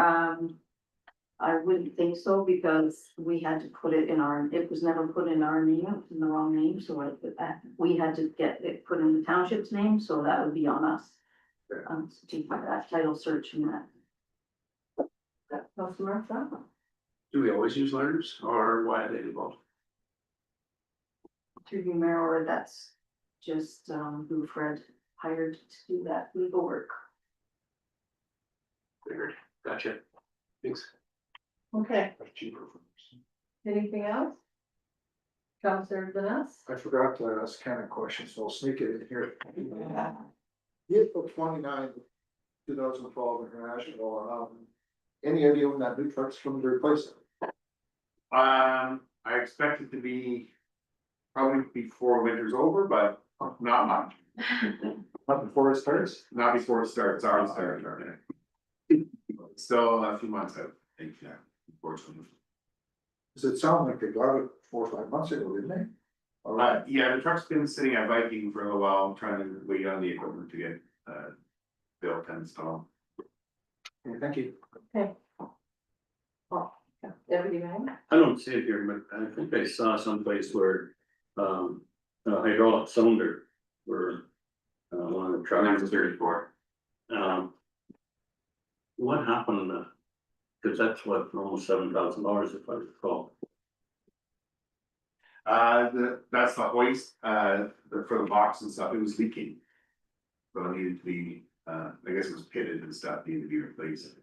I wouldn't think so, because we had to put it in our, it was never put in our name, it was in the wrong name, so we had to get it put in the township's name, so that would be on us. To take that title search and that. Councillor Marfell? Do we always use learners, or why are they involved? Through you, Mayor, or that's just who Fred hired to do that legal work. Figured. Gotcha. Thanks. Okay, That's cheaper for us. anything else? Councillor Vanessa? I forgot to ask Ken a question, so I'll sneak it in here. Vehicle 29, 2012 International, any idea when that new truck's coming to replace it? I expect it to be probably before winter's over, but not much. Not before it starts? Not before it starts, ours starts. Still a few months out, I think, yeah, unfortunately. Does it sound like they got it 4 or 5 months ago, didn't they? Yeah, the truck's been sitting at Viking for a little while, trying to wait on the equipment to get built and installed. Okay, thank you. Deputy Mayor? I don't see it here, but I think I saw someplace where, a hydraulic cylinder were, one of the Number trucks. 34. What happened, cause that's what, almost $7,000 if I recall. That's the hoist, for the box and stuff, it was leaking. So it needed to be, I guess it was pitted and stuff, needed to be replaced.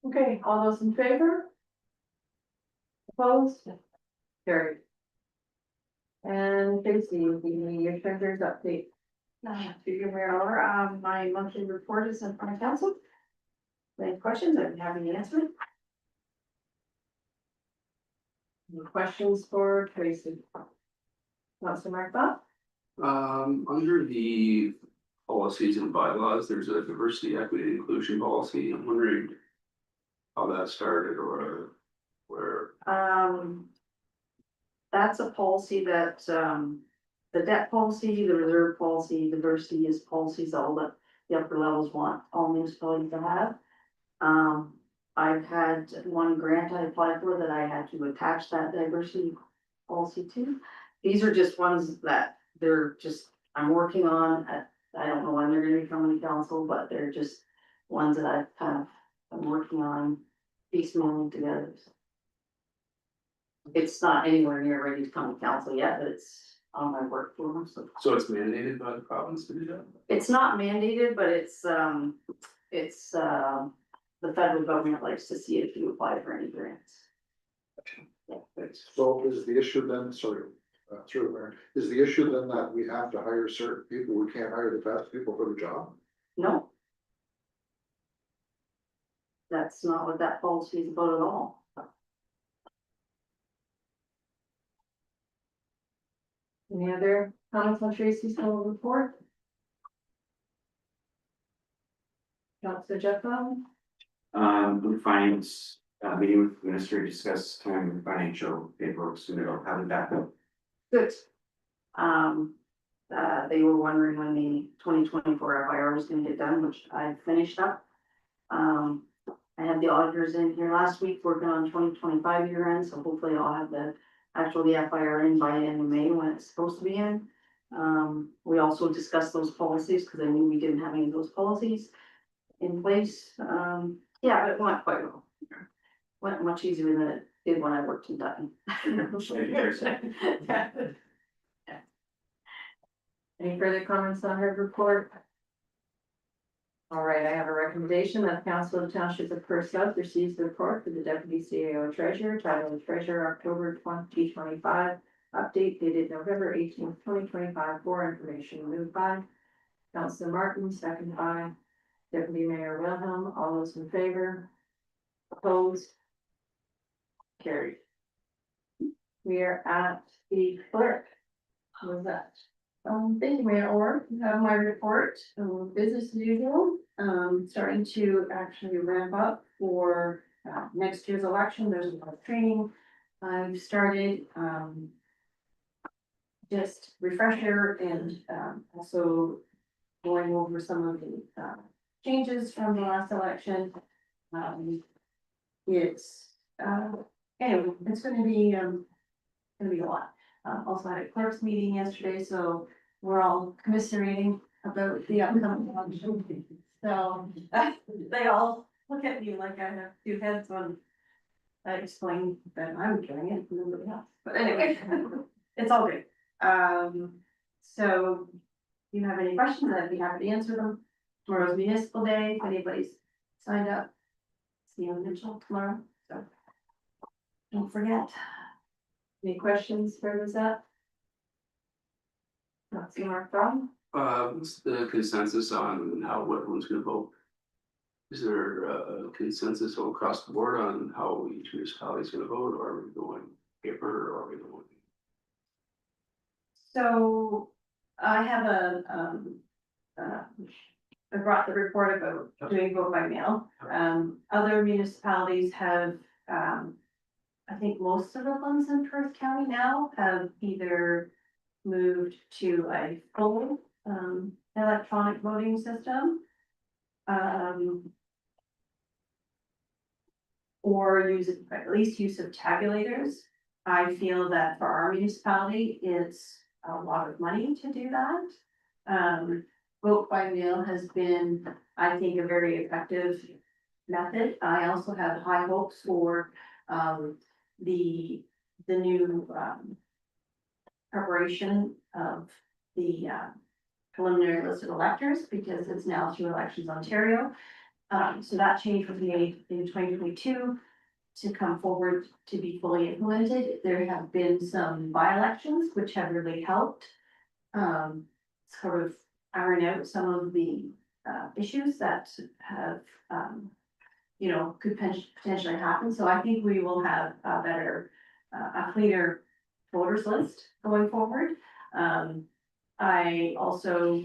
Okay, all those in favor? Opposed? Carried. And Tracy, the treasurer's update. To your Mayor, my monthly report is in front of council. Any questions, I'd be happy to answer it. Any questions for Tracy? Councillor Marfell? Under the policies and bylaws, there's a diversity, equity, and inclusion policy. I'm wondering how that started or where. That's a policy that, the debt policy, the reserve policy, diversity is policies all that the upper levels want all municipalities to have. I've had one grant I applied for that I had to attach that diversity policy to. These are just ones that I'm working on. I don't know when they're gonna be coming to council, but they're just ones that I've kind of been working on piecemealing together. It's not anywhere near ready to come to council yet, but it's on my work floor, so. So it's mandated by the province to do that? It's not mandated, but it's the federal government likes to see it if you apply for any grants. Yeah, Thanks. So is the issue then, sorry, through there, is the issue then that we have to hire certain people, we can't hire the best people for the job? no. That's not what that policy is about at all. Any other comments on Tracy's full report? Councillor Jeffo? The finance, meeting with the minister to discuss time financial paperwork submittal, how did that go? Good. They were wondering when the 2024 FIR was gonna get done, which I finished up. I had the auditors in here last week working on 2025 year end, so hopefully I'll have the FIR in by the end of May when it's supposed to be in. We also discussed those policies, because I knew we didn't have any of those policies in place. Yeah, it went quite well. Went much easier than it did when I worked in Dutton. Any further comments on her report? All right, I have a recommendation that council of the township of Perth South receives the report for the deputy CAO treasurer, titled Treasurer October 2025. Update dated November 18th, 2025 for information. Moved by Councilor Martin, second by Deputy Mayor Wilhelm. All those in favor? Opposed? Carried. We are at the clerk. What was that? Thank you, Mayor Orr. You have my report, business as usual, starting to actually ramp up for next year's election. There's a lot of training. I've started, just refresher and, also going over some of the, changes from the last election. It's, anyway, it's gonna be a lot. Also had a clerk's meeting yesterday, so we're all commiserating about the upcoming election. So they all look at me like I have two heads when I explain that I'm doing it, and nobody else. But anyway, it's all good. So if you have any questions, I'd be happy to answer them. Tomorrow's municipal day, if anybody's signed up. See you in Mitchell tomorrow, so don't forget. Any questions for Lizette? Not seeing our problem. What's the consensus on how everyone's gonna vote? Is there a consensus all across the board on how each municipality is gonna vote, or are we going paper, or are we going? So I have I brought the report about doing vote by mail. Other municipalities have, I think most of the ones in Perth County now have either moved to a full, electronic voting system. Or use at least use of tabulators. I feel that for our municipality, it's a lot of money to do that. Vote by mail has been, I think, a very effective method. I also have high hopes for the new preparation of the preliminary list of electors, because it's now through Elections Ontario. So that change was made in 2022 to come forward to be fully implemented. There have been some by-elections which have really helped sort of iron out some of the issues that have could potentially happen. So I think we will have a better, a cleaner voters list going forward. I also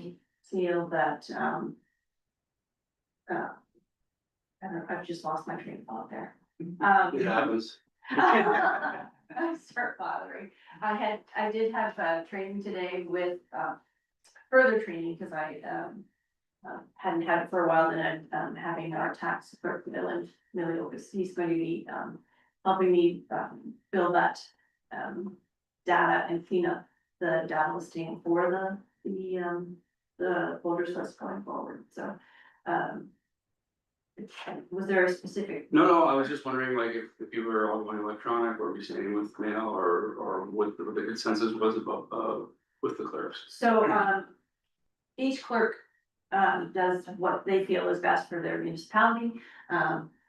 feel that I don't know, I've just lost my train of thought there. It happens. I start bothering. I did have training today with further training, because I hadn't had it for a while, and I'm having our tax clerk, he's going to be helping me build that data and clean up the data listing for the voters list going forward. So was there a specific? No, I was just wondering, like, if you were all going electronic, or we staying with mail, or what the consensus was about, with the clerks. So, each clerk, does what they feel is best for their municipality.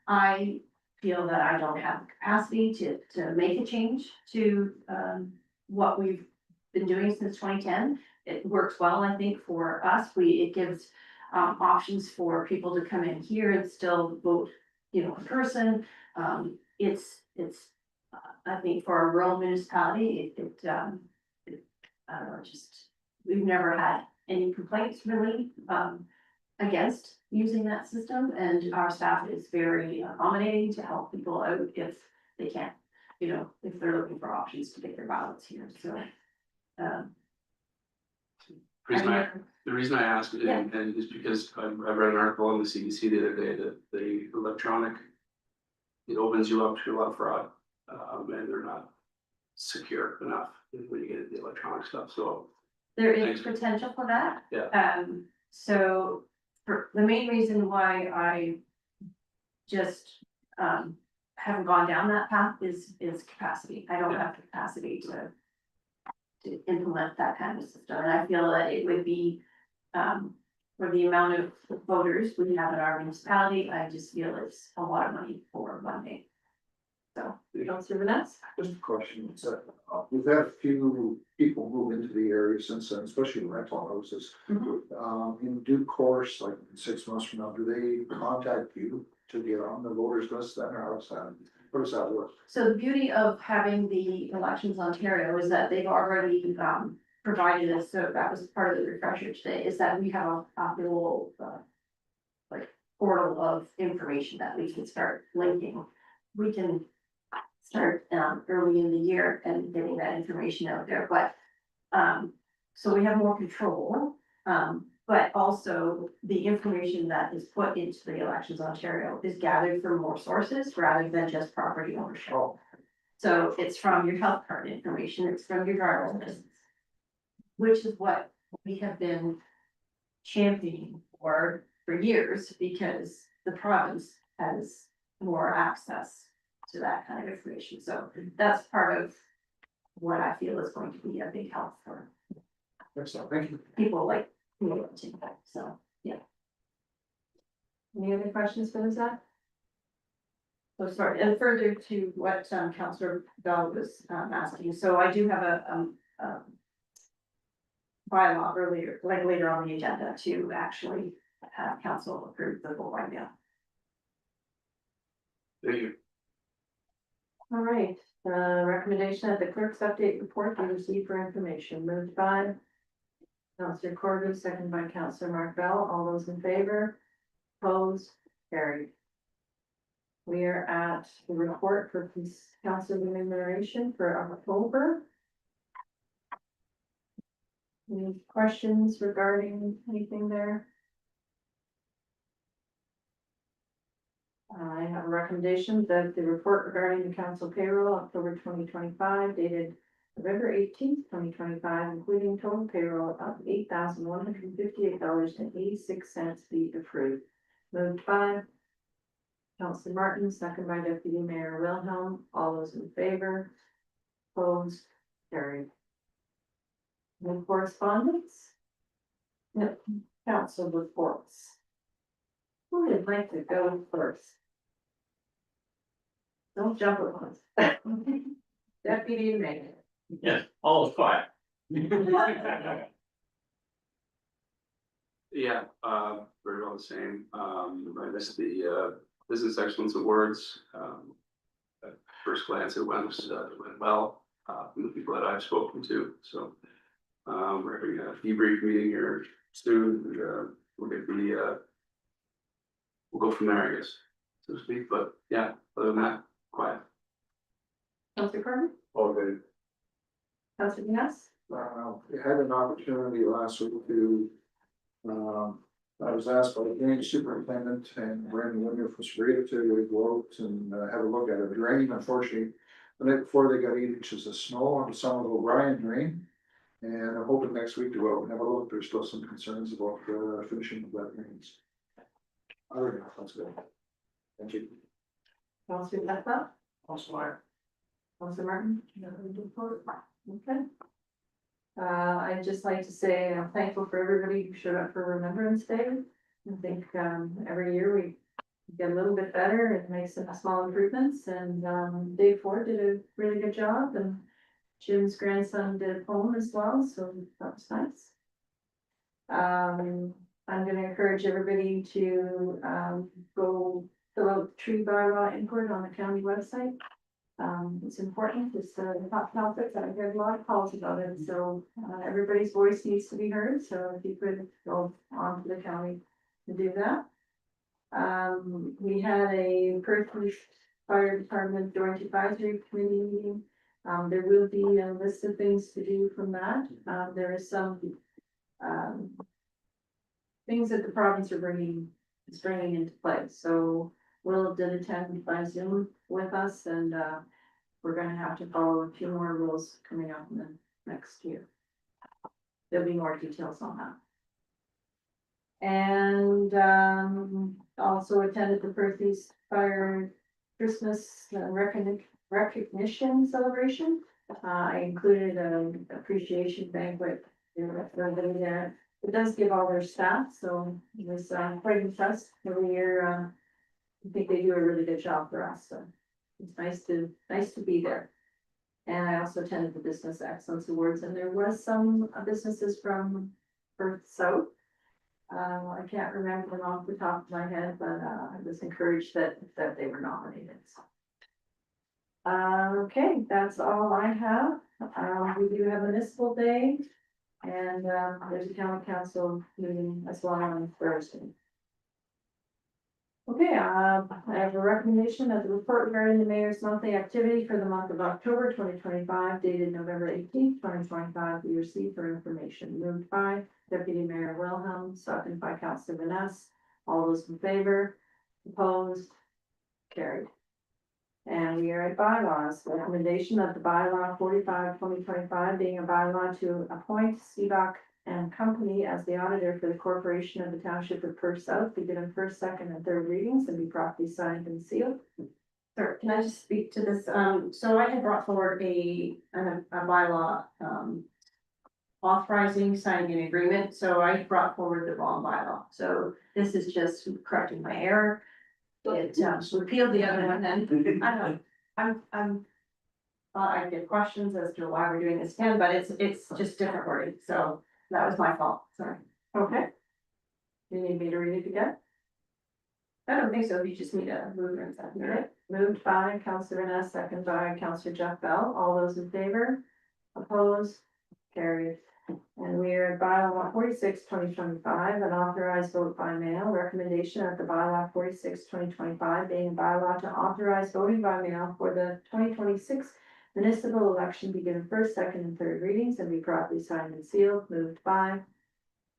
I feel that I don't have the capacity to make a change to, what we've been doing since 2010. It works well, I think, for us. It gives, options for people to come in here and still vote, in person. It's, I think for a rural municipality, I don't know, we've never had any complaints really, against using that system, and our staff is very accommodating to help people out if they can't, if they're looking for options to get their ballots here, so. The reason I ask it, and is because I read an article on the CBC the other day that the electronic, it opens you up to a lot of fraud, and they're not secure enough when you get the electronic stuff. So There is Thanks. potential for that. Yeah. So for the main reason why I just, haven't gone down that path is capacity. I don't have the capacity to implement that kind of system, and I feel that it would be, for the amount of voters we have in our municipality, I just feel it's a lot of money for one day. So, Councillor Vanessa? Just a question, we've had a few people move into the area since then, especially rental houses. In due course, like 6 months from now, do they contact you to get on the voters list then, or how does that work? so the beauty of having the Elections Ontario is that they've already, provided us, so that was part of the refresher today, is that we have a little, like portal of information that we can start linking. We can start, early in the year and getting that information out there, but, so we have more control. But also the information that is put into the Elections Ontario is gathered from more sources rather than just property ownership. Oh, So it's from your health card information, it's from your driver's license. Which is what we have been championing for years, because the province has more access to that kind of information. So that's part of what I feel is going to be a big help for excellent, thank you. people like me, so, yeah. Any other questions for Lizette? So sorry, and further to what Councillor Bell was asking, so I do have a bylaw earlier, like later on the agenda to actually have council approve the full wide bill. Thank you. All right, recommendation that the clerk's update report be received for information, moved by Councillor Corbett, second by Councillor Mark Bell, all those in favor? Opposed, carried. We are at the report for council remuneration for October. Any questions regarding anything there? I have a recommendation that the report regarding the council payroll October 2025 dated November 18th, 2025, including total payroll of $8,158.86 be approved. Moved by Councillor Martin, second by Deputy Mayor Wilhelm. All those in favor? Opposed? Carried. No correspondence? No, council reports. Who would like to go first? Don't jump at once. Deputy Mayor. Yes, all is quiet. Yeah, very well the same. I missed the Business Excellence Awards. At first glance, it went well, from the people that I've spoken to, so. We're having a debrief meeting here soon, and we'll get the we'll go from there, I guess, so to speak, but yeah, other than that, quiet. Councillor Carmen? All good. Councillor Vanessa? I had an opportunity last week to, I was asked by the drainage superintendent and Brandon Winter was ready to go out and have a look at it. The drain, unfortunately, the night before they got 8 inches of snow on some of the O'Brien drain. And I'm hoping next week to go out and have a look. There's still some concerns about finishing the wet drains. Other than that, that's good. Thank you. Councillor Vanessa? Councillor Martin? Okay. I'd just like to say I'm thankful for everybody who showed up for Remembrance Day. I think every year we get a little bit better and make some small improvements, and Dave Ford did a really good job, and Jim's grandson did a poem as well, so that was nice. I'm gonna encourage everybody to go fill out tree bylaw input on the county website. It's important, it's a hot topic, I've heard a lot of calls about it, so everybody's voice needs to be heard, so if you could go on to the county to do that. We had a Perth Fire Department Joint Advisory Committee meeting. There will be a list of things to do from that. There is some things that the province is bringing into play. So Will did attend by Zoom with us, and we're gonna have to follow a few more rules coming up in the next year. there'll be more details on that. And, also attended the Perth East Fire Christmas recognition celebration. I included an appreciation banquet for everybody there. It does give all their staff, so it was quite impressed every year. I think they do a really good job for us, so it's nice to be there. And I also attended the Business Excellence Awards, and there was some businesses from Perth South. I can't remember them off the top of my head, but I was encouraged that they were nominated. So. Okay, that's all I have. We do have municipal day, and there's a county council meeting as well on Thursday. Okay, I have a recommendation that the report regarding the mayor's monthly activity for the month of October 2025, dated November 18th, 2025, be received for information. Moved by Deputy Mayor Wilhelm, seconded by Councillor Vanessa. All those in favor? Opposed? Carried. And we are at bylaws. The recommendation of the bylaw 45/2025 being a bylaw to appoint CBOC and Company as the auditor for the corporation of the township of Perth South, be given first, second, and third readings and be properly signed and sealed. Sir, can I just speak to this? So I had brought forward a bylaw, authorizing signing an agreement, so I brought forward the wrong bylaw. So this is just correcting my error. It repealed the other one, and I don't, I get questions as to why we're doing this again, but it's just different wording, so that was my fault, sorry. Okay. You need me to read it again? I don't think so, you just need a mover and second. Okay, moved by Councillor Vanessa, second by Councillor Jeff Bell. All those in favor? Opposed? Carried. And we are at bylaw 46/2025, an authorized vote by mail. Recommendation of the bylaw 46/2025 being a bylaw to authorize voting by mail for the 2026 municipal election, be given first, second, and third readings and be properly signed and sealed. Moved by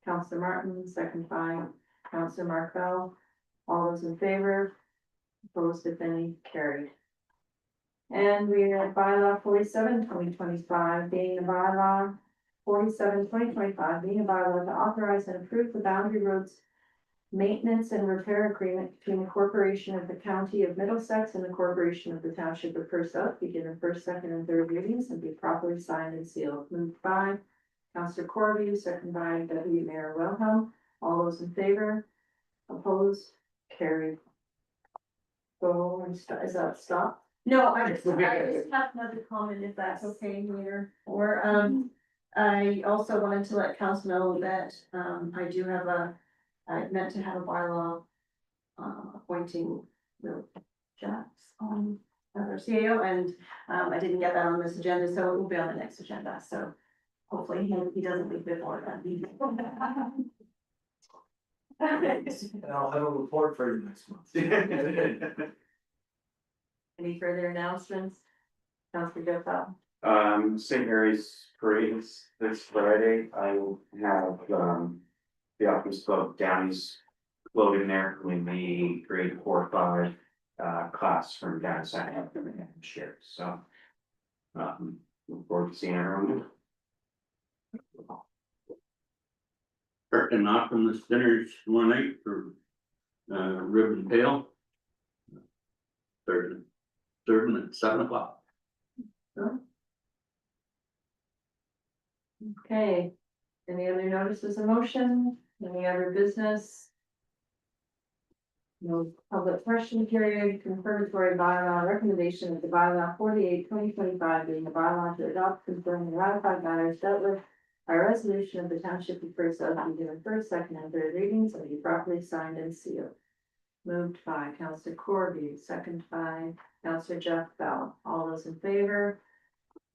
Councillor Martin, second by Councillor Mark Bell. All those in favor? Opposed, if any, carried. And we are at bylaw 47/2025 being a bylaw 47/2025 being a bylaw to authorize and approve the boundary roads maintenance and repair agreement between the corporation of the county of Middlesex and the corporation of the township of Perth South, be given first, second, and third readings and be properly signed and sealed. Moved by Councillor Corby, second by Deputy Mayor Wilhelm. All those in favor? Opposed? Carried. So, is that stop? No, I just have another comment if that's okay, Mayor, or, I also wanted to let council know that, I do have I meant to have a bylaw, appointing Will Jacks on as our CAO, and, I didn't get that on this agenda, so it will be on the next agenda, so hopefully he doesn't leave before that meeting. And I'll have a report for you next month. Any further announcements? Councillor Jeff Bell. St. Mary's Parade is this Friday. I will have, the Optimist Club Downey's floating there, with the grade 4-5, class from down second share, so. Look forward to seeing everyone. Curtain off from the dinners tomorrow night for ribbon pail. Third at 7 o'clock. Okay, any other notices of motion, any other business? No public question period, confirmatory bylaw recommendation of the bylaw 48/2025 being a bylaw to adopt, confirm, and ratify matters dealt with by resolution of the township of Perth South, be given first, second, and third readings and be properly signed and sealed. Moved by Councillor Corby, second by Councillor Jeff Bell. All those in favor?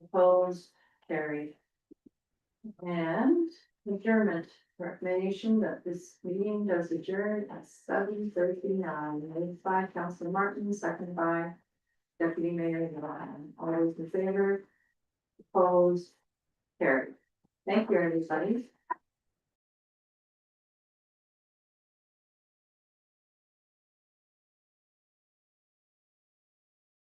Opposed? Carried. And adjournment, recommendation that this meeting does adjourn at 7:39, moved by Councillor Martin, second by Deputy Mayor Ryan. All those in favor? Opposed? Carried. Thank you, everybody.